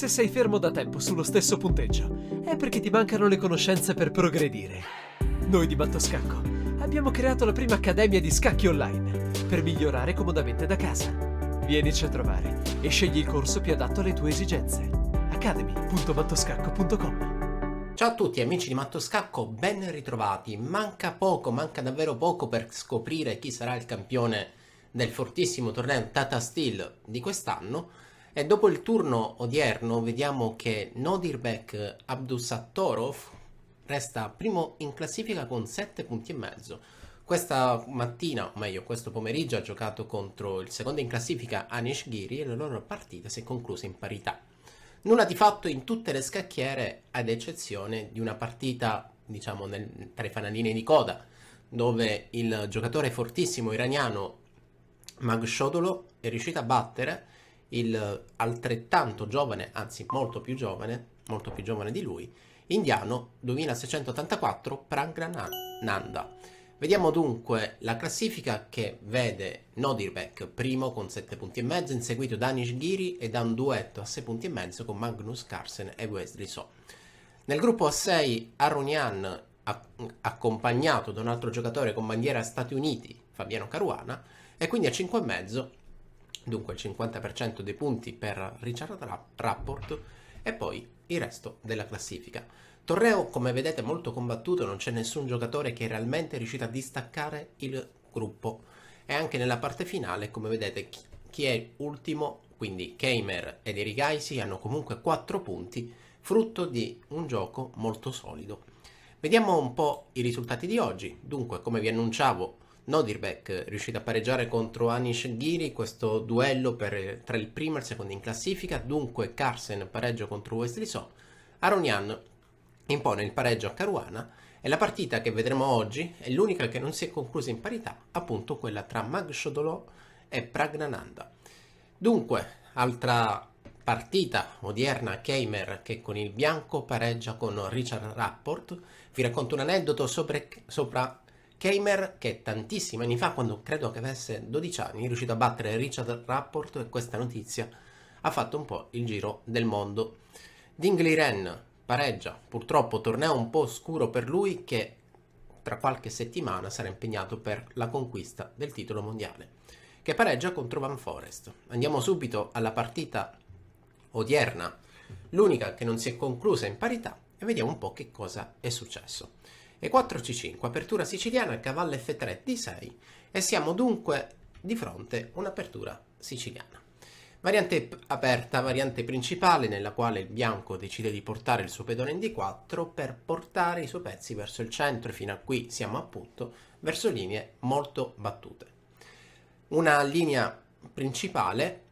Se sei fermo da tempo sullo stesso punteggio, è perché ti mancano le conoscenze per progredire. Noi di Mattoscacco abbiamo creato la prima accademia di scacchi online per migliorare comodamente da casa. Vienici a trovare e scegli il corso più adatto alle tue esigenze. academy.mattoscacco.com. Ciao a tutti amici di Mattoscacco, ben ritrovati. Manca davvero poco per scoprire chi sarà il campione del fortissimo torneo Tata Steel di quest'anno. E dopo il turno odierno vediamo che Nodirbek Abdusattorov resta primo in classifica con 7 punti e mezzo. Questa mattina, o meglio questo pomeriggio, ha giocato contro il secondo in classifica Anish Giri e la loro partita si è conclusa in parità. Nulla di fatto in tutte le scacchiere, ad eccezione di una partita, diciamo, tra i fanalini di coda, dove il giocatore fortissimo iraniano Magshodolo è riuscito a battere il altrettanto giovane, anzi molto più giovane di lui, indiano 2684 Praggnanandhaa. Vediamo dunque la classifica che vede Nodirbek primo con 7 punti e mezzo, inseguito da Anish Giri e da un duetto a 6 punti e mezzo con Magnus Carlsen e Wesley So. Nel gruppo A6 Aronian, accompagnato da un altro giocatore con bandiera Stati Uniti, Fabiano Caruana, e quindi a 5 e mezzo, dunque il 50% dei punti per Richard Rapport, e poi il resto della classifica. Torneo, come vedete, molto combattuto, non c'è nessun giocatore che è realmente riuscito a distaccare il gruppo. E anche nella parte finale, come vedete, chi è ultimo, quindi Keimer ed Erigaisi, hanno comunque 4 punti, frutto di un gioco molto solido. Vediamo un po' i risultati di oggi. Dunque, come vi annunciavo, Nodirbek è riuscito a pareggiare contro Anish Giri, questo duello tra il primo e il secondo in classifica. Dunque Carlsen pareggio contro Wesley So. Aronian impone il pareggio a Caruana e la partita che vedremo oggi è l'unica che non si è conclusa in parità, appunto quella tra Magshodolo e Praggnanandhaa. Dunque, altra partita odierna, Keimer che con il bianco pareggia con Richard Rapport. Vi racconto un aneddoto sopra Keimer che tantissimi anni fa, quando credo che avesse 12 anni, è riuscito a battere Richard Rapport, e questa notizia ha fatto un po' il giro del mondo. Dingliren pareggia, purtroppo torneo un po' scuro per lui, che tra qualche settimana sarà impegnato per la conquista del titolo mondiale, che pareggia contro Van Forest. Andiamo subito alla partita odierna, l'unica che non si è conclusa in parità, e vediamo un po' che cosa è successo. E4 C5, apertura siciliana, cavallo F3 D6, e siamo dunque di fronte a un'apertura siciliana. Variante aperta, variante principale, nella quale il bianco decide di portare il suo pedone in D4 per portare i suoi pezzi verso il centro, e fino a qui siamo appunto verso linee molto battute. Una linea principale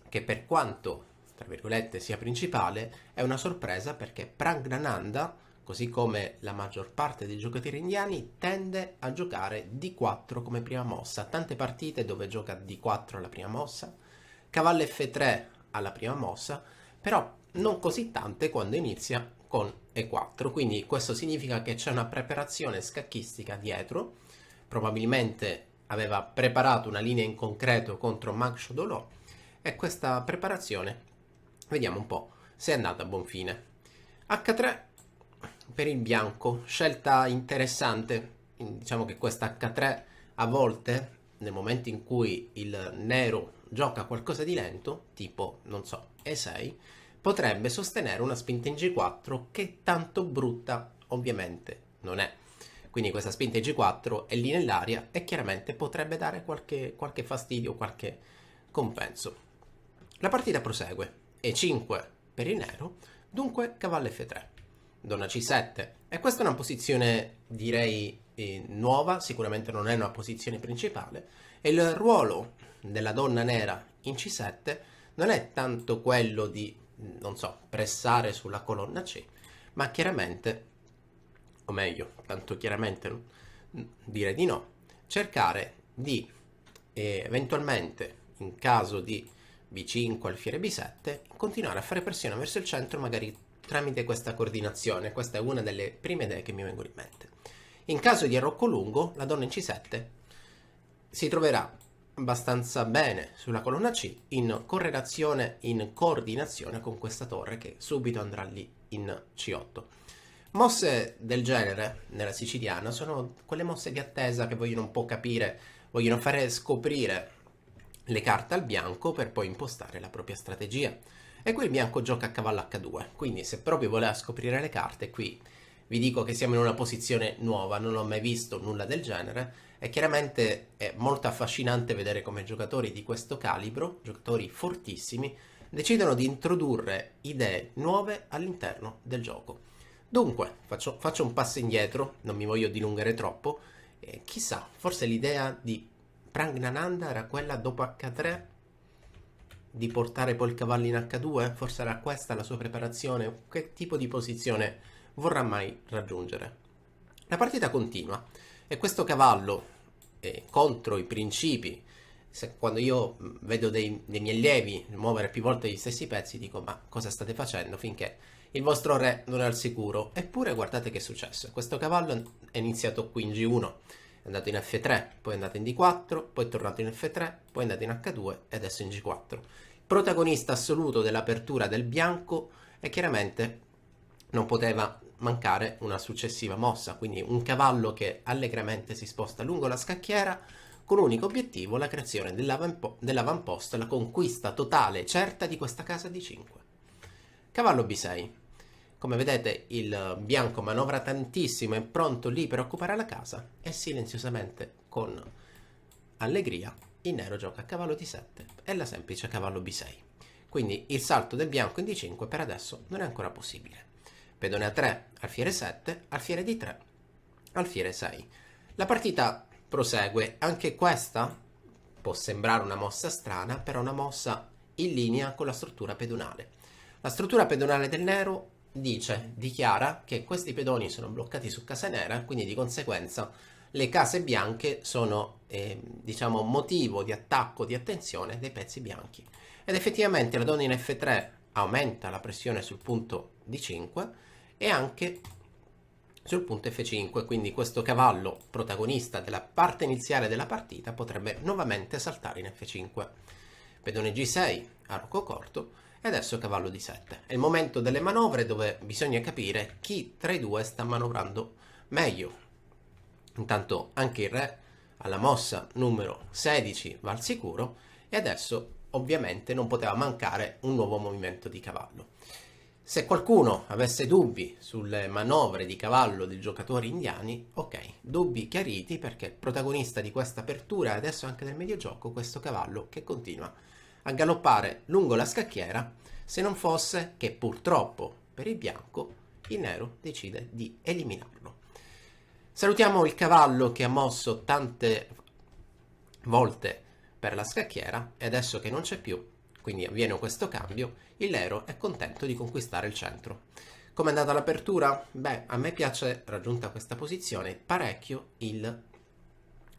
che, per quanto tra virgolette sia principale, è una sorpresa, perché Praggnanandhaa, così come la maggior parte dei giocatori indiani, tende a giocare D4 come prima mossa. Tante partite dove gioca D4 alla prima mossa, cavallo F3 alla prima mossa, però non così tante quando inizia con E4. Quindi questo significa che c'è una preparazione scacchistica dietro. Probabilmente aveva preparato una linea in concreto contro Magshodolo, e questa preparazione vediamo un po' se è andata a buon fine. H3 per il bianco, scelta interessante. Diciamo che questa H3 a volte, nel momento in cui il nero gioca qualcosa di lento, tipo, non so, E6, potrebbe sostenere una spinta in G4 che tanto brutta ovviamente non è. Quindi questa spinta in G4 è lì nell'aria e chiaramente potrebbe dare qualche fastidio, qualche compenso. La partita prosegue. E5 per il nero, dunque cavallo F3, donna C7, e questa è una posizione, direi, nuova, sicuramente non è una posizione principale, e il ruolo della donna nera in C7 non è tanto quello di, non so, pressare sulla colonna C, ma chiaramente, o meglio, tanto chiaramente dire di no, cercare di eventualmente, in caso di B5, alfiere B7, continuare a fare pressione verso il centro, magari tramite questa coordinazione. Questa è una delle prime idee che mi vengono in mente. In caso di arrocco lungo, la donna in C7 si troverà abbastanza bene sulla colonna C, in correlazione, in coordinazione con questa torre che subito andrà lì in C8. Mosse del genere nella siciliana sono quelle mosse di attesa che vogliono un po' capire, vogliono fare scoprire le carte al bianco per poi impostare la propria strategia. E qui il bianco gioca a cavallo H2, quindi se proprio voleva scoprire le carte, qui vi dico che siamo in una posizione nuova, non ho mai visto nulla del genere, e chiaramente è molto affascinante vedere come giocatori di questo calibro, giocatori fortissimi, decidono di introdurre idee nuove all'interno del gioco. Dunque, faccio un passo indietro, non mi voglio dilungare troppo, chissà, forse l'idea di Praggnanandha era quella dopo H3 di portare poi il cavallo in H2, forse era questa la sua preparazione, che tipo di posizione vorrà mai raggiungere. La partita continua e questo cavallo contro i principi, quando io vedo dei miei allievi muovere più volte gli stessi pezzi, dico ma cosa state facendo finché il vostro re non è al sicuro? Eppure guardate che è successo, questo cavallo è iniziato qui in G1, è andato in F3, poi è andato in D4, poi è tornato in F3, poi è andato in H2 e adesso in G4. Protagonista assoluto dell'apertura del bianco e chiaramente non poteva mancare una successiva mossa, quindi un cavallo che allegramente si sposta lungo la scacchiera con unico obiettivo la creazione dell'avamposto, la conquista totale e certa di questa casa di 5. Cavallo B6. Come vedete il bianco manovra tantissimo, è pronto lì per occupare la casa e silenziosamente con allegria il nero gioca a cavallo D7 e la semplice cavallo B6. Quindi il salto del bianco in D5 per adesso non è ancora possibile. Pedone A3, alfiere 7, alfiere D3, alfiere 6. La partita prosegue, anche questa può sembrare una mossa strana, però una mossa in linea con la struttura pedonale. La struttura pedonale del nero dichiara che questi pedoni sono bloccati su casa nera, quindi di conseguenza le case bianche sono diciamo motivo di attacco, di attenzione dei pezzi bianchi. Ed effettivamente la donna in F3 aumenta la pressione sul punto D5 e anche sul punto F5, quindi questo cavallo protagonista della parte iniziale della partita potrebbe nuovamente saltare in F5. Pedone G6, arco corto, e adesso cavallo D7. È il momento delle manovre dove bisogna capire chi tra i due sta manovrando meglio. Intanto anche il re alla mossa numero 16 va al sicuro e adesso ovviamente non poteva mancare un nuovo movimento di cavallo. Se qualcuno avesse dubbi sulle manovre di cavallo dei giocatori indiani, ok, dubbi chiariti perché il protagonista di questa apertura e adesso anche del mediogioco, questo cavallo che continua a galoppare lungo la scacchiera, se non fosse che purtroppo per il bianco il nero decide di eliminarlo. Salutiamo il cavallo che ha mosso tante volte per la scacchiera e adesso che non c'è più, quindi avviene questo cambio, il nero è contento di conquistare il centro. Come è andata l'apertura? Beh, a me piace, raggiunta questa posizione, parecchio il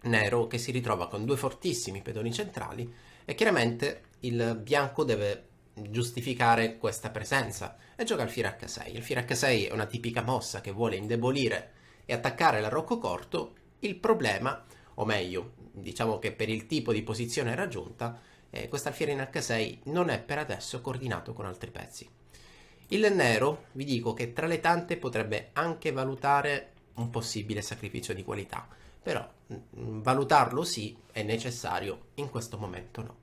nero che si ritrova con due fortissimi pedoni centrali e chiaramente il bianco deve giustificare questa presenza e gioca alfiere H6. Alfiere H6 è una tipica mossa che vuole indebolire e attaccare l'arrocco corto. Il problema, o meglio, diciamo che per il tipo di posizione raggiunta, questo alfiere in H6 non è per adesso coordinato con altri pezzi. Il nero, vi dico che tra le tante potrebbe anche valutare un possibile sacrificio di qualità, però valutarlo sì, è necessario, in questo momento no.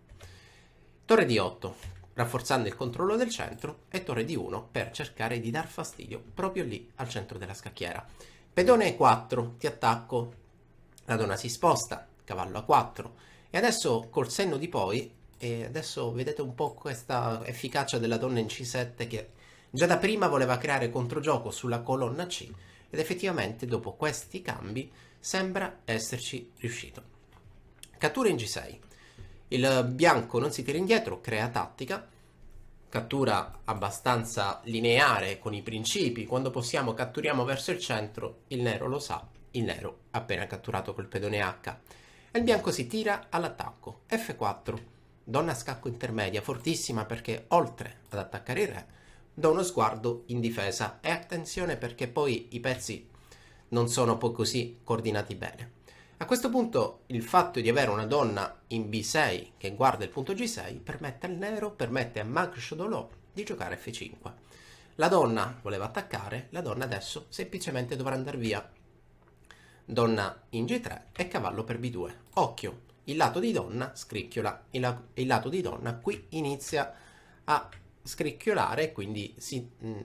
Torre D8, rafforzando il controllo del centro, e torre D1 per cercare di dar fastidio proprio lì al centro della scacchiera. Pedone E4, ti attacco, la donna si sposta, cavallo A4, e adesso col senno di poi, e adesso vedete un po' questa efficacia della donna in C7 che già da prima voleva creare controgioco sulla colonna C, ed effettivamente dopo questi cambi sembra esserci riuscito. Cattura in G6. Il bianco non si tira indietro, crea tattica, cattura abbastanza lineare con i principi, quando possiamo catturiamo verso il centro, il nero lo sa, il nero ha appena catturato col pedone H. E il bianco si tira all'attacco, F4, donna a scacco intermedia, fortissima perché oltre ad attaccare il re, do uno sguardo in difesa e attenzione perché poi i pezzi non sono poi così coordinati bene. A questo punto il fatto di avere una donna in B6 che guarda il punto G6 permette al nero, permette a Magshadolò di giocare F5. La donna voleva attaccare, la donna adesso semplicemente dovrà andare via. Donna in G3 e cavallo per B2. Occhio, il lato di donna scricchiola, il lato di donna qui inizia a scricchiolare, quindi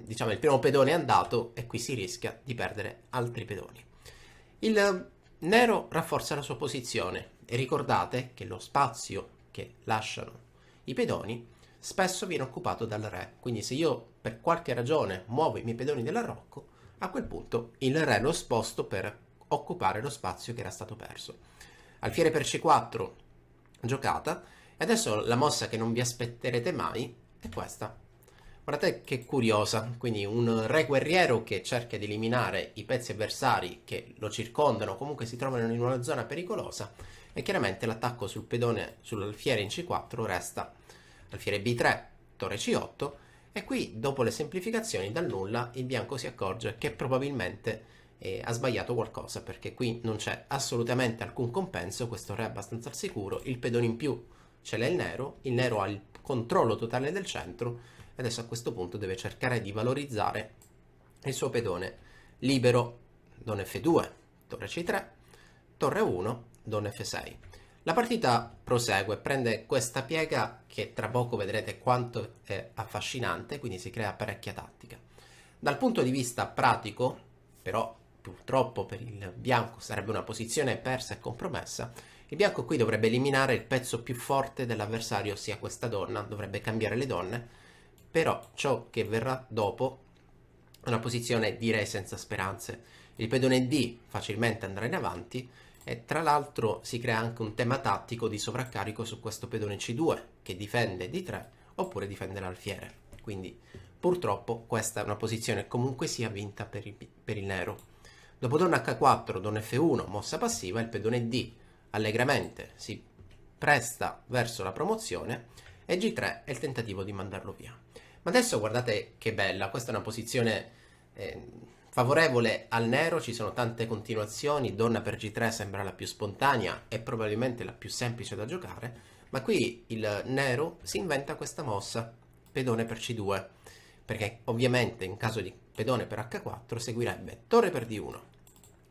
diciamo il primo pedone è andato e qui si rischia di perdere altri pedoni. Il nero rafforza la sua posizione e ricordate che lo spazio che lasciano i pedoni spesso viene occupato dal re, quindi se io per qualche ragione muovo i miei pedoni dell'arrocco, a quel punto il re lo sposto per occupare lo spazio che era stato perso. Alfiere per C4 giocata, e adesso la mossa che non vi aspetterete mai è questa. Guardate che curiosa, quindi un re guerriero che cerca di eliminare i pezzi avversari che lo circondano, comunque si trovano in una zona pericolosa, e chiaramente l'attacco sul pedone, sull'alfiere in C4 resta alfiere B3, torre C8, e qui dopo le semplificazioni dal nulla il bianco si accorge che probabilmente ha sbagliato qualcosa, perché qui non c'è assolutamente alcun compenso, questo re è abbastanza al sicuro, il pedone in più ce l'ha il nero ha il controllo totale del centro, e adesso a questo punto deve cercare di valorizzare il suo pedone libero. Don F2, torre C3, torre 1, Don F6. La partita prosegue, prende questa piega che tra poco vedrete quanto è affascinante, quindi si crea parecchia tattica. Dal punto di vista pratico, però purtroppo per il bianco sarebbe una posizione persa e compromessa, il bianco qui dovrebbe eliminare il pezzo più forte dell'avversario, ossia questa donna, dovrebbe cambiare le donne, però ciò che verrà dopo è una posizione direi senza speranze. Il pedone D facilmente andrà in avanti, e tra l'altro si crea anche un tema tattico di sovraccarico su questo pedone C2 che difende D3 oppure difende l'alfiere. Quindi purtroppo questa è una posizione comunque sia vinta per il nero. Dopo donna H4, donna F1, mossa passiva, il pedone D allegramente si presta verso la promozione e G3 è il tentativo di mandarlo via. Ma adesso guardate che bella, questa è una posizione favorevole al nero, ci sono tante continuazioni, donna per G3 sembra la più spontanea e probabilmente la più semplice da giocare, ma qui il nero si inventa questa mossa, pedone per C2, perché ovviamente in caso di pedone per H4 seguirebbe torre per D1,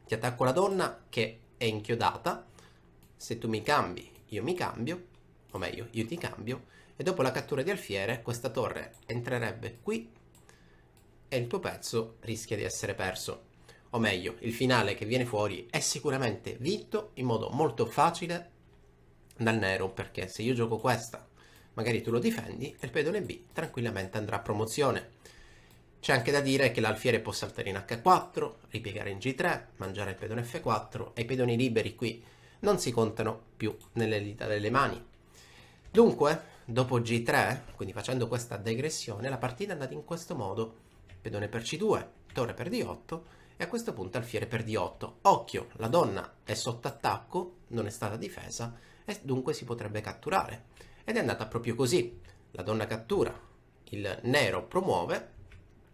ti attacco la donna che è inchiodata, se tu mi cambi io mi cambio, o meglio io ti cambio, e dopo la cattura di alfiere questa torre entrerebbe qui e il tuo pezzo rischia di essere perso, o meglio il finale che viene fuori è sicuramente vinto in modo molto facile dal nero, perché se io gioco questa magari tu lo difendi e il pedone B tranquillamente andrà a promozione. C'è anche da dire che l'alfiere può saltare in H4, ripiegare in G3, mangiare il pedone F4 e i pedoni liberi qui non si contano più nelle dita delle mani. Dunque, dopo G3, quindi facendo questa digressione, la partita è andata in questo modo: pedone per C2, torre per D8 e a questo punto alfiere per D8. Occhio, la donna è sotto attacco, non è stata difesa e dunque si potrebbe catturare. Ed è andata proprio così. La donna cattura, il nero promuove.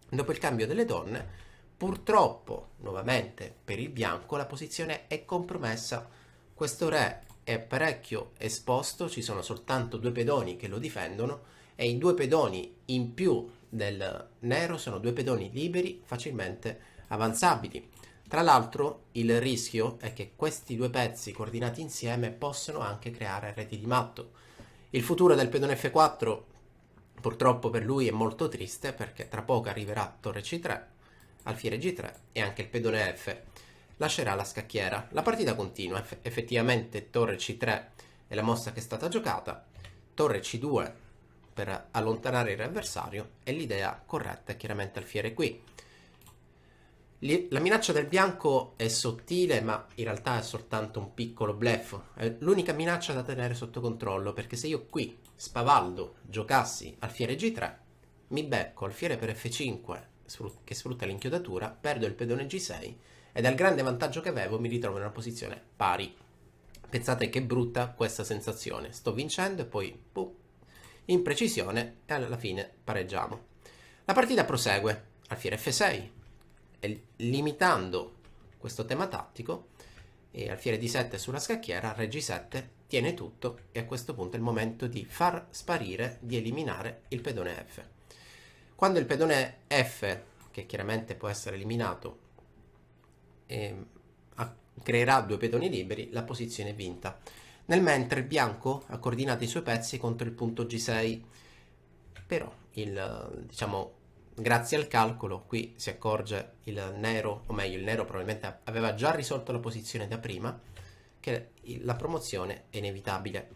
Dopo il cambio delle donne, purtroppo, nuovamente per il bianco, la posizione è compromessa. Questo re è parecchio esposto, ci sono soltanto due pedoni che lo difendono e i due pedoni in più del nero sono due pedoni liberi, facilmente avanzabili. Tra l'altro il rischio è che questi due pezzi coordinati insieme possono anche creare reti di matto. Il futuro del pedone F4 purtroppo per lui è molto triste, perché tra poco arriverà torre C3, alfiere G3 e anche il pedone F lascerà la scacchiera. La partita continua, effettivamente torre C3 è la mossa che è stata giocata, torre C2 per allontanare il re avversario e l'idea corretta è chiaramente alfiere qui. La minaccia del bianco è sottile, ma in realtà è soltanto un piccolo bluff. È l'unica minaccia da tenere sotto controllo, perché se io qui spavaldo giocassi alfiere G3, mi becco alfiere per F5 che sfrutta l'inchiodatura, perdo il pedone G6 e dal grande vantaggio che avevo mi ritrovo in una posizione pari. Pensate che brutta questa sensazione, sto vincendo e poi imprecisione e alla fine pareggiamo. La partita prosegue, alfiere F6, e limitando questo tema tattico e alfiere D7 sulla scacchiera, re G7, tiene tutto e a questo punto è il momento di far sparire, di eliminare il pedone F. Quando il pedone F, che chiaramente può essere eliminato, creerà 2 pedoni liberi, la posizione è vinta. Nel mentre il bianco ha coordinato i suoi pezzi contro il punto G6, però diciamo, grazie al calcolo qui si accorge il nero, o meglio il nero probabilmente aveva già risolto la posizione da prima, che la promozione è inevitabile.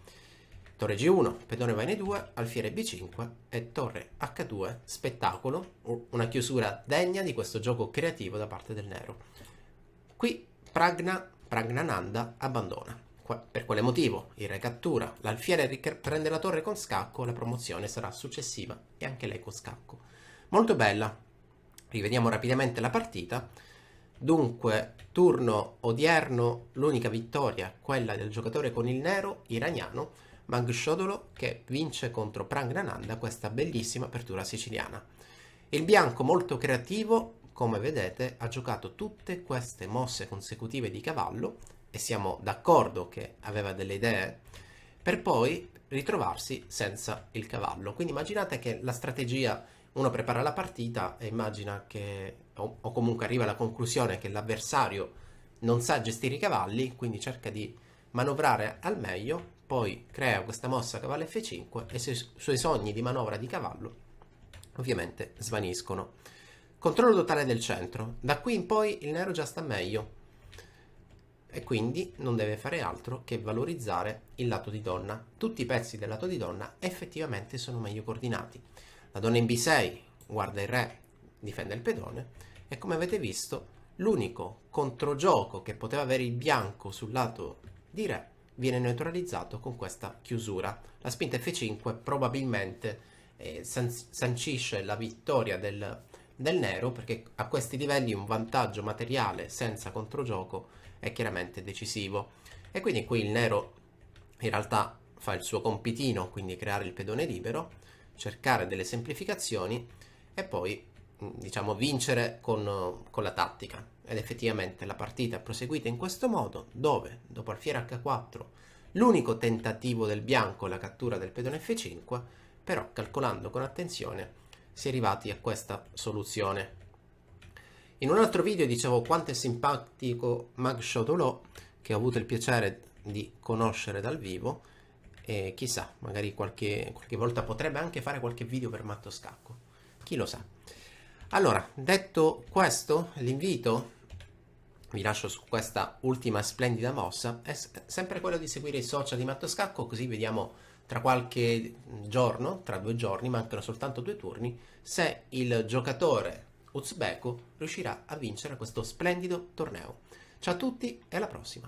Torre G1, pedone va in E2, alfiere B5 e torre H2, spettacolo, una chiusura degna di questo gioco creativo da parte del nero. Qui Praggnanandhaa abbandona. Per quale motivo? Il re cattura, l'alfiere prende la torre con scacco, la promozione sarà successiva e anche lei con scacco. Molto bella. Rivediamo rapidamente la partita. Dunque, turno odierno, l'unica vittoria, quella del giocatore con il nero, iraniano, Magshadolo, che vince contro Praggnanandhaa questa bellissima apertura siciliana. Il bianco molto creativo, come vedete, ha giocato tutte queste mosse consecutive di cavallo, e siamo d'accordo che aveva delle idee, per poi ritrovarsi senza il cavallo. Quindi immaginate che la strategia, uno prepara la partita e immagina che, o comunque arriva alla conclusione che l'avversario non sa gestire i cavalli, quindi cerca di manovrare al meglio, poi crea questa mossa cavallo F5 e i suoi sogni di manovra di cavallo ovviamente svaniscono. Controllo totale del centro. Da qui in poi il nero già sta meglio e quindi non deve fare altro che valorizzare il lato di donna. Tutti i pezzi del lato di donna effettivamente sono meglio coordinati. La donna in B6 guarda il re, difende il pedone e come avete visto l'unico controgioco che poteva avere il bianco sul lato di re viene neutralizzato con questa chiusura. La spinta F5 probabilmente sancisce la vittoria del nero, perché a questi livelli un vantaggio materiale senza controgioco è chiaramente decisivo. E quindi qui il nero in realtà fa il suo compitino, quindi creare il pedone libero, cercare delle semplificazioni e poi diciamo vincere con la tattica. Ed effettivamente la partita è proseguita in questo modo, dove dopo alfiere H4 l'unico tentativo del bianco è la cattura del pedone F5, però calcolando con attenzione si è arrivati a questa soluzione. In un altro video dicevo quanto è simpatico Magshadolo, che ho avuto il piacere di conoscere dal vivo, e chissà, magari qualche volta potrebbe anche fare qualche video per Matto Scacco, chi lo sa. Allora, detto questo, l'invito, vi lascio su questa ultima splendida mossa, è sempre quello di seguire i social di Matto Scacco, così vediamo tra qualche giorno, tra 2 giorni, mancano soltanto 2 turni, se il giocatore uzbeko riuscirà a vincere questo splendido torneo. Ciao a tutti e alla prossima!